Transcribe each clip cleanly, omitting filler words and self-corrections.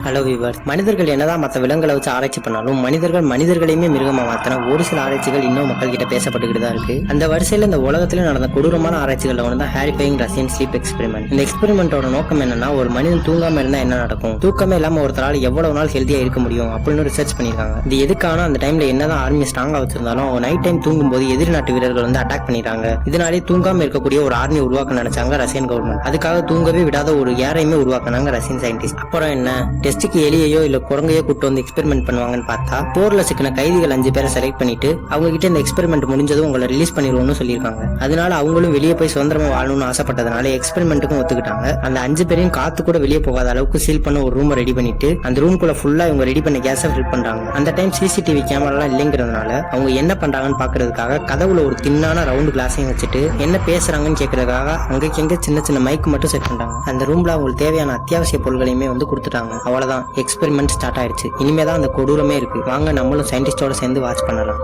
Hello viewers, மனிதர்கள் என்னதான் மற்ற விலங்குகளை வச்சு ஆராய்ச்சி பண்ணாலும் மனிதர்களையுமே மிருகமா மாத்தின ஒரு சில ஆராய்ச்சிகள் இன்னும் மக்கள் கிட்ட பேசப்பட்டுக்கிட்டு தான் இருக்கு. அந்த வரிசையில் இந்த உலகத்துல நடந்த கொடூரமான ஆராய்ச்சிகள் ஒன்று தான் ஹாரிஃபையிங் ரஷ்யன் ஸ்லீப் எக்ஸ்பெரிமெண்ட். இந்த எக்ஸ்பெரிமெண்டோட நோக்கம் என்னன்னா, ஒரு மனிதன் தூங்காம இருந்தா என்ன நடக்கும், தூக்கமே இல்லாம ஒருத்தரால் எவ்வளவு நாள் ஹெல்த்தியா இருக்க முடியும் அப்படின்னு ரிசர்ச் பண்ணிருக்காங்க. இது எதுக்கான அந்த டைம்ல என்னதான் ஆர்மி ஸ்ட்ராங்கா வச்சிருந்தாலும் அவங்க நைட் டைம் தூங்கும் போது எதிரி நாட்டு வீரர்கள் வந்து அட்டாக் பண்ணிடுறாங்க. இதனாலே தூங்காம இருக்கக்கூடிய ஒரு ஆர்மி உருவாக்க நினைச்சாங்க ரஷ்யன் கவர்மெண்ட். அதுக்காக தூங்கவே விடாத ஒரு ஏரையுமே உருவாக்குனாங்க ரஷ்யன் சயின்டிஸ்ட். அப்புறம் என்ன, டெஸ்ட்டுக்கு எலியையோ இல்ல குரங்கையோ கூட்டு வந்து எக்ஸ்பெரிமெண்ட் பண்ணுவாங்கன்னு பார்த்தா, போர்ல சிக்கின கைதிகள் 5 பேரை செலக்ட் பண்ணிட்டு அவங்க கிட்ட இந்த எக்ஸ்பெரிமெண்ட் முடிஞ்சதும் உங்களை ரிலீஸ் பண்ணிடுவோம்னு சொல்லியிருக்காங்க. அதனால அவங்களும் வெளியே போய் சுதந்திரமா வாழணும்னு ஆசைப்பட்டதுனால எக்ஸ்பெரிமெண்ட்டுக்கும் ஒத்துக்கிட்டாங்க. அந்த 5 பேரையும் காத்து கூட வெளியே போகாத அளவுக்கு சீல் பண்ண ஒரு ரூம் ரெடி பண்ணிட்டு அந்த ரூம்குள்ள ஃபுல்லா இவங்க ரெடி பண்ண கேஸை ஃபில் பண்றாங்க. அந்த டைம் சிசிடிவி கேமராலாம் இல்லைங்கிறதுனால அவங்க என்ன பண்றாங்கன்னு பாக்குறதுக்காக கதவுல ஒரு தின்னான ரவுண்ட் கிளாஸையும் வச்சுட்டு என்ன பேசுறாங்கன்னு கேட்கறதுக்காக அங்கங்க சின்ன சின்ன மைக் மட்டும் செட் பண்றாங்க. அந்த ரூம்ல அவங்களுக்கு தேவையான அத்தியாவசிய பொருட்களையுமே வந்து கொடுத்துட்டாங்க. அவ்வளவுதான், எக்ஸ்பெரிமெண்ட் ஸ்டார்ட் ஆயிடுச்சு. இனிமேதான் அந்த கொடூரமே இருக்கு. வாங்க நம்மளும் சயின்டிஸ்டோட சேர்ந்து வாட்ச் பண்ணலாம்.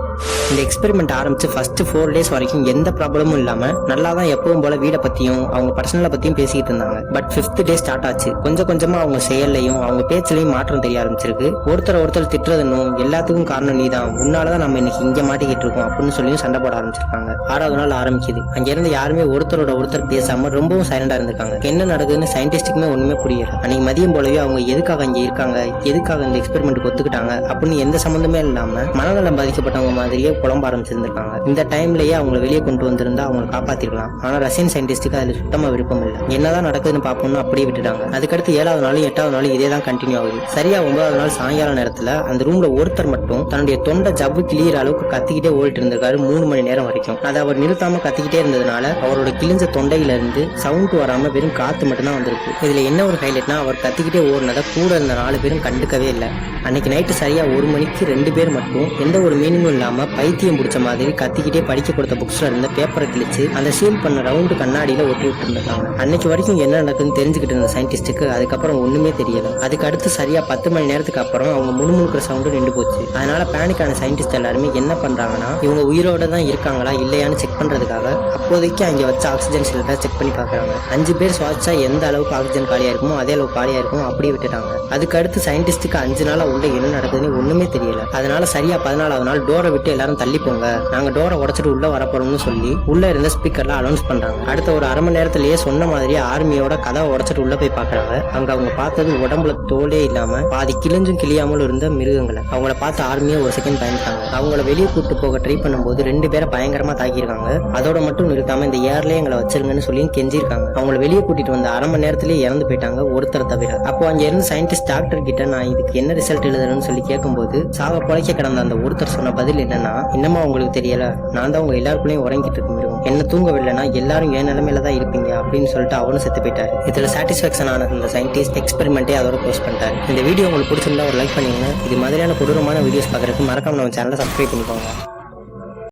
இந்த எக்ஸ்பெரிமெண்ட் ஆரம்பிச்சு ஃபர்ஸ்ட் 4 days வரைக்கும் எந்த ப்ராப்ளமும் இல்லாம நல்லா தான் எப்பவும் போல வீடை பத்தியும் அவங்க பர்சனலை பத்தியும் பேசிட்டு இருந்தாங்க. பட் 5th day ஸ்டார்ட் ஆச்சு. கொஞ்சம் கொஞ்சமா அவங்க செயல்லையும் அவங்க பேச்சிலையும் மாற்றம் தெரிய ஆரம்பிச்சிருக்கு. ஒருத்தர் திட்டுறதுன்னும் எல்லாத்துக்கும் காரணம் நீதான், உன்னாலதான் நம்ம இன்னைக்கு இங்க மாட்டிக்கிட்டு இருக்கோம் அப்படின்னு சொல்லியும் சண்டை போட ஆரம்பிச்சிருக்காங்க. 6வது நாள் ஆரம்பிக்குது. அங்க இருந்து யாருமே ஒருத்தர் பேசாம ரொம்பவும் சைலண்டா இருந்திருக்காங்க. என்ன நடக்குதுன்னு சயின்டிஸ்டுக்குமே ஒண்ணுமே புரியல. அன்னைக்கு மதியம் போலவே அவங்க எதுக்காக அங்க இருக்காங்க, எதுக்காக இந்த எக்ஸ்பெரிமெண்ட் ஒத்துக்கிட்டாங்க அப்படின்னு எந்த சம்பந்தமே இல்லாம மனநலம் பாதிக்கப்பட்டவங்க மாதிரியே புலம்ப ஆரம்பிச்சிருந்திருக்காங்க. இந்த டைம்லயே அவங்க வெளியே கொண்டு வந்திருந்தா அவங்க காப்பாத்திருக்கலாம். ஆனா ரஷ்யன் சயின்டிஸ்டுக்கு அதுல சுத்தமா விருப்பம் இல்லை. என்னதான் நடக்குதுன்னு பாப்போம்னு அப்படியே விட்டுட்டாங்க. அதுக்கடுத்து 7வது நாள் 8வது நாள் இதே தான் கண்டினியூ ஆகுது. சரியா 9வது நாள் சாயங்கால நேரத்துல அந்த ரூம்ல ஒருத்தர் மட்டும் தன்னுடைய தொண்டை ஜவ்வு கிளியற அளவுக்கு கத்திக்கிட்டே ஓடிட்டு இருந்திருக்காரு 3 மணி நேரம் வரைக்கும். அதை அவர் நிறுத்தாம கத்திக்கிட்டே இருந்ததுனால அவரோட கிழிஞ்ச தொண்டையில இருந்து சவுண்ட் வராம வெறும் காத்து மட்டும் தான் வந்திருக்கு. இதுல என்ன ஒரு ஹைலைட்னா, அவர் கத்திக்கிட்டே ஓடினதை கூட இருந்த 4 பேரும் கண்டுக்கவே இல்லை. அன்னைக்கு நைட்டு சரியா 1 மணிக்கு 2 பேர் மட்டும் எந்த ஒரு மீனிங்கும் இல்லாம பைத்தியம் பிடிச்ச மாதிரி கத்திக்கிட்டே படிக்க கொடுத்த புக்ஸ்ல இருந்த பேப்பரை கிழிச்சு அந்த சீல் பண்ண ரவுண்டு கண்ணாடியில ஒட்டி விட்டு இருந்தாங்க. அன்னைக்கு வரைக்கும் என்ன நடக்குதுன்னு தெரிஞ்சுக்கிட்டு இருந்த சயின்டிஸ்டுக்கு அதுக்கப்புறம் ஒண்ணுமே தெரியல. அதுக்கு அடுத்து சரியா 10 மணி நேரத்துக்கு அப்புறம் அவங்க முணுமுணுக்கிற சவுண்டு நின்று போச்சு. அதனால பேனிக் ஆன சயின்டிஸ்ட் எல்லாருமே என்ன பண்றாங்கன்னா, இவங்க உயிரோட தான் இருக்காங்களா இல்லையான்னு செக் பண்றதுக்காக அப்போதைக்கு அங்க வச்ச ஆக்சிஜன் சிலிண்டரை செக் பண்ணி பாக்குறாங்க. 5 பேர் சுவாசிச்சா எந்த அளவுக்கு ஆக்சிஜன் காலியா இருக்குமோ அதே அளவுக்கு காலியா இருக்கும், அப்படியே விட்டுட்டாங்க. அதுக்கு அடுத்து சயின்டிஸ்டுக்கு 5 நாளா உள்ள என்ன நடக்குதுன்னு ஒண்ணுமே தெரியல. அதனால சரியா 14வது நாள் டோரை விட்டு எல்லாரும் தள்ளி போங்க, நாங்க டோரை உடைச்சிட்டு உள்ள வரப்போறோம்னு சொல்லி உள்ள இருந்த ஸ்பீக்கர்ல அனௌன்ஸ் பண்றாங்க. அடுத்த ஒரு அரை மணி நேரத்திலேயே சொன்ன மாதிரியே ஆர்மியோட கதவை உடைச்சிட்டு உள்ள போய் பாக்குறாங்க. அங்க அவங்க பார்த்தது உடம்புல தோலே இல்லாம பாதி கிழிஞ்சும் கிளியாமல் இருந்த மிருகங்களை. அவங்கள பார்த்து ஆர்மியை ஒரு செகண்ட் பயந்துட்டாங்க. அவங்கள வெளியே கூட்டு போக ட்ரை பண்ணும்போது 2 பேரை பயங்கரமா தாக்கியிருக்காங்க. அதோட மட்டும் நிறுத்தாம இந்த ஏர்லயே எங்களை வச்சிருங்கன்னு சொல்லி கெஞ்சிருக்காங்க. அவங்களை வெளியே கூட்டிட்டு வந்த அரை மணி நேரத்திலேயே இறந்து போயிட்டாங்க ஒருத்தர் தவிர. அப்போ அங்க இருந்து சயின்டிஸ்ட் டாக்டர் கிட்ட நான் இதுக்கு என்ன ரிசல்ட் எழுதுறேன்னு சொல்லி கேட்கும்போது சாக பொழைக்க கிடந்த அந்த ஒருத்தர் சொன்ன பதில் என்னன்னா, இன்னமா உங்களுக்கு தெரியல, நான் தான் உங்க எல்லாருக்குள்ளேயும் உறங்கிட்டு இருக்க முடியும், என்ன தூங்கவில்லைன்னா எல்லாரும் என் நிலைமையில தான் இருப்பீங்க அப்படின்னு சொல்லிட்டு அவனும் செத்து போயிட்டாரு. இதுல சாட்டிஸ்பாக்சன் ஆன இந்த சயின்டிஸ்ட் எக்ஸ்பெரிமெண்ட்டே அதோட போஸ்ட் பண்ணிட்டாரு. இந்த வீடியோ உங்களுக்கு பிடிச்சிருந்தா ஒரு லைக் பண்ணுங்க. இது மாதிரியான கொடூரமான வீடியோஸ் பார்க்கறதுக்கு மறக்காம நம்ம சேனலை சப்ஸ்கிரைப் பண்ணிக்கோங்க.